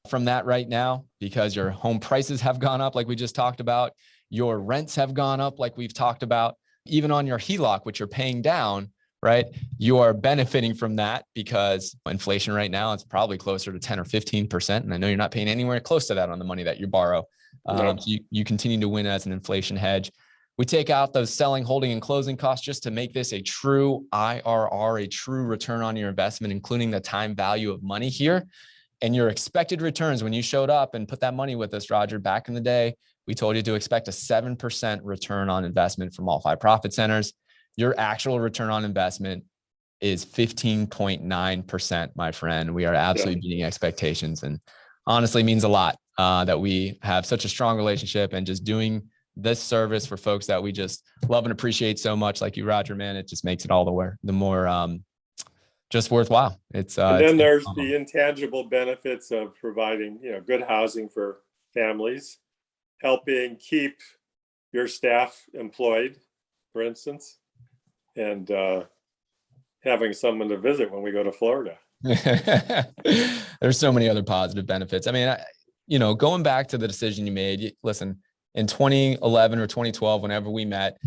from that right now because your home prices have gone up like we just talked about. Your rents have gone up like we've talked about. Even on your HELOC, which you're paying down, right? You are benefiting from that because inflation right now is probably closer to 10 or 15%. And I know you're not paying anywhere close to that on the money that you borrow. So you continue to win as an inflation hedge. We take out those selling, holding, and closing costs just to make this a true IRR, a true return on your investment, including the time value of money here. And your expected returns when you showed up and put that money with us, Roger, back in the day, we told you to expect a 7% return on investment from all 5 profit centers. Your actual return on investment is 15.9%, my friend. We are absolutely beating expectations, and honestly means a lot that we have such a strong relationship and just doing this service for folks that we just love and appreciate so much, like you, Roger, man. It just makes it all the more just worthwhile. And then there's the intangible benefits of providing, good housing for families, helping keep your staff employed, for instance, and having someone to visit when we go to Florida. There's so many other positive benefits. I mean, going back to the decision you made, listen, in 2011 or 2012, whenever we met,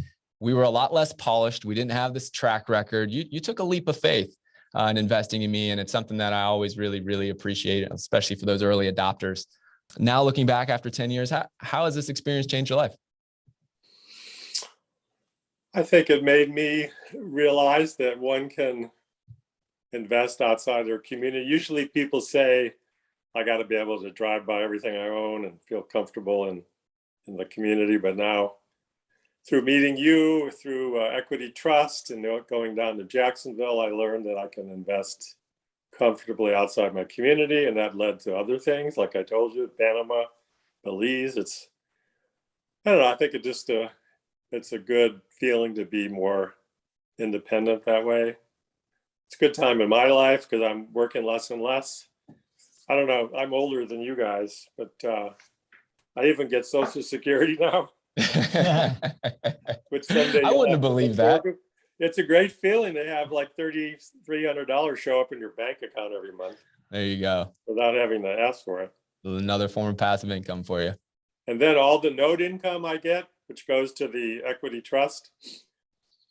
we were a lot less polished. We didn't have this track record. You took a leap of faith in investing in me. And it's something that I always really, really appreciate, especially for those early adopters. Now, looking back after 10 years, how has this experience changed your life? I think it made me realize that one can invest outside their community. Usually people say, I got to be able to drive by everything I own and feel comfortable in the community. But now, through meeting you, through Equity Trust and going down to Jacksonville, I learned that I can invest comfortably outside my community. And that led to other things, like I told you, Panama, Belize. I don't know, I think it's a good feeling to be more independent that way. It's a good time in my life because I'm working less and less. I don't know, I'm older than you guys, but I even get Social Security now. Which someday I wouldn't have believed that. It's a great feeling to have like $3,300 show up in your bank account every month. There you go. Without having to ask for it. Another form of passive income for you. And then all the note income I get, which goes to the Equity Trust.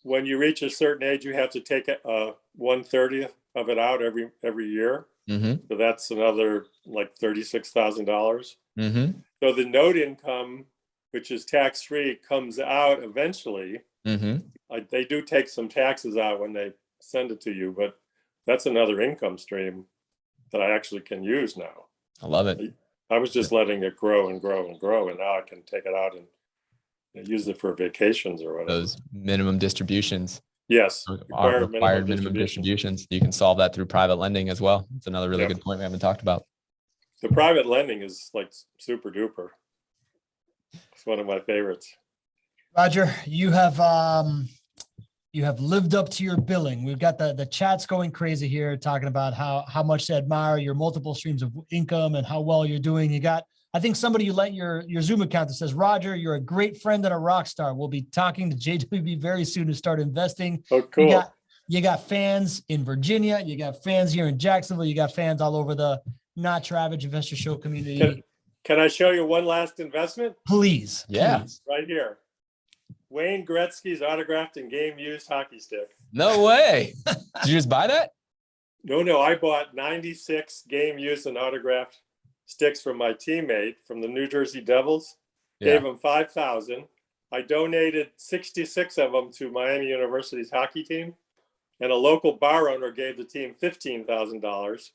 When you reach a certain age, you have to take 1/30 of it out every year. Mm-hmm. So that's another like $36,000. Mm-hmm. So the note income, which is tax-free, comes out eventually. Mm-hmm. They do take some taxes out when they send it to you, but that's another income stream that I actually can use now. I love it. I was just letting it grow and grow and grow, and now I can take it out and use it for vacations or whatever. Those minimum distributions. Yes. Are required minimum distributions. You can solve that through private lending as well. It's another really good point we haven't talked about. The private lending is like super duper. It's one of my favorites. Roger, you have lived up to your billing. We've got the chats going crazy here, talking about how much they admire your multiple streams of income and how well you're doing. You got, I think somebody you lent your Zoom account that says, Roger, you're a great friend and a rock star. We'll be talking to JWB very soon to start investing. Oh, cool. You got fans in Virginia. You got fans here in Jacksonville. You got fans all over the Not Your Average Investor Show community. Can I show you one last investment? Please. Yeah. Please. Right here. Wayne Gretzky's autographed and game used hockey stick. No way. Did you just buy that? No, I bought 96 game used and autographed sticks from my teammate from the New Jersey Devils. Gave him 5,000. I donated 66 of them to Miami University's hockey team, and a local bar owner gave the team $15,000.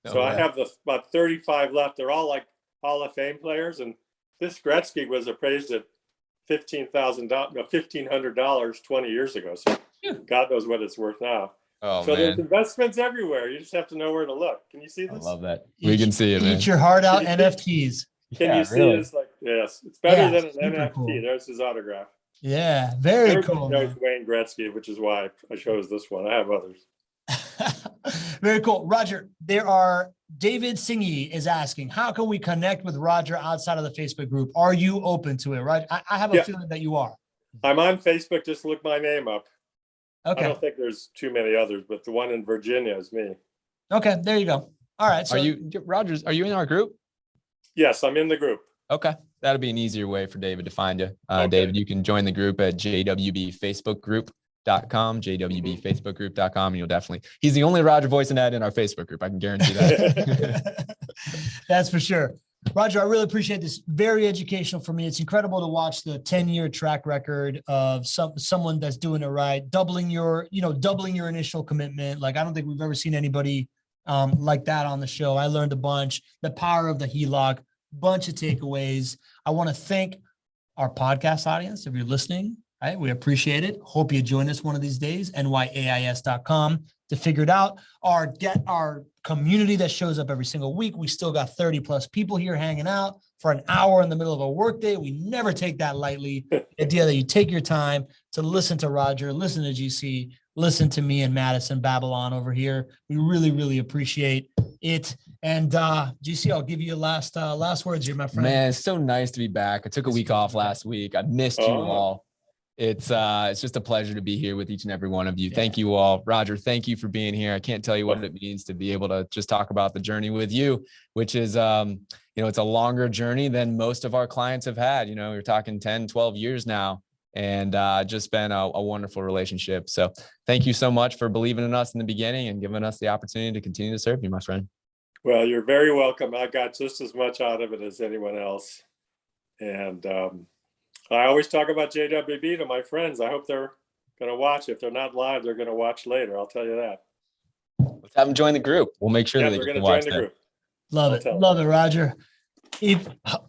So I have about 35 left. They're all like Hall of Fame players, and this Gretzky was appraised at $1,500 20 years ago. So God knows what it's worth now. Oh, so man. there's investments everywhere. You just have to know where to look. Can you see this? I love that. We can see it, man. Eat your heart out, NFTs. Can you see this? Like, yes, it's better than an NFT. Cool. There's his autograph. Yeah, very Everybody cool. knows Wayne Gretzky, which is why I chose this one. I have others. Very cool. Roger, David Singy is asking, how can we connect with Roger outside of the Facebook group? Are you open to it, right? I have a feeling that you are. I'm on Facebook. Just look my name up. Okay. I don't think there's too many others, but the one in Virginia is me. Okay, there you go. All right. So are you in our group? Yes, I'm in the group. Okay. That'll be an easier way for David to find you. Okay. David, you can join the group at jwbfacebookgroup.com, jwbfacebookgroup.com. And he's the only Roger voice and ad in our Facebook group. I can guarantee that. That's for sure. Roger, I really appreciate this. Very educational for me. It's incredible to watch the 10-year track record of someone that's doing it right, doubling your initial commitment. Like, I don't think we've ever seen anybody like that on the show. I learned a bunch, the power of the HELOC, bunch of takeaways. I want to thank our podcast audience. If you're listening, right, we appreciate it. Hope you join us one of these days, nyais.com to figure it out. Get our community that shows up every single week. We still got 30 plus people here hanging out for an hour in the middle of a workday. We never take that lightly. The idea that you take your time to listen to Roger, listen to GC, listen to me and Madison Babylon over here. We really, really appreciate it. And GC, I'll give you last words here, my friend. Man, it's so nice to be back. I took a week off last week. I missed you all. It's just a pleasure to be here with each and every one of you. Thank you all. Roger, thank you for being here. I can't tell you what it means to be able to just talk about the journey with you, which is, it's a longer journey than most of our clients have had. You're talking 10, 12 years now, and just been a wonderful relationship. So thank you so much for believing in us in the beginning and giving us the opportunity to continue to serve you, my friend. Well, you're very welcome. I got just as much out of it as anyone else. And I always talk about JWB to my friends. I hope they're going to watch. If they're not live, they're going to watch later. I'll tell you that. Let's have them join the group. We'll make sure that they're they going can to watch join the that. group. Love it, Roger.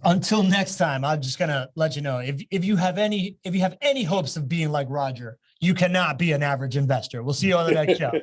Until next time, I'm just gonna let you know, if you have any hopes of being like Roger, you cannot be an average investor. We'll see you on the next show.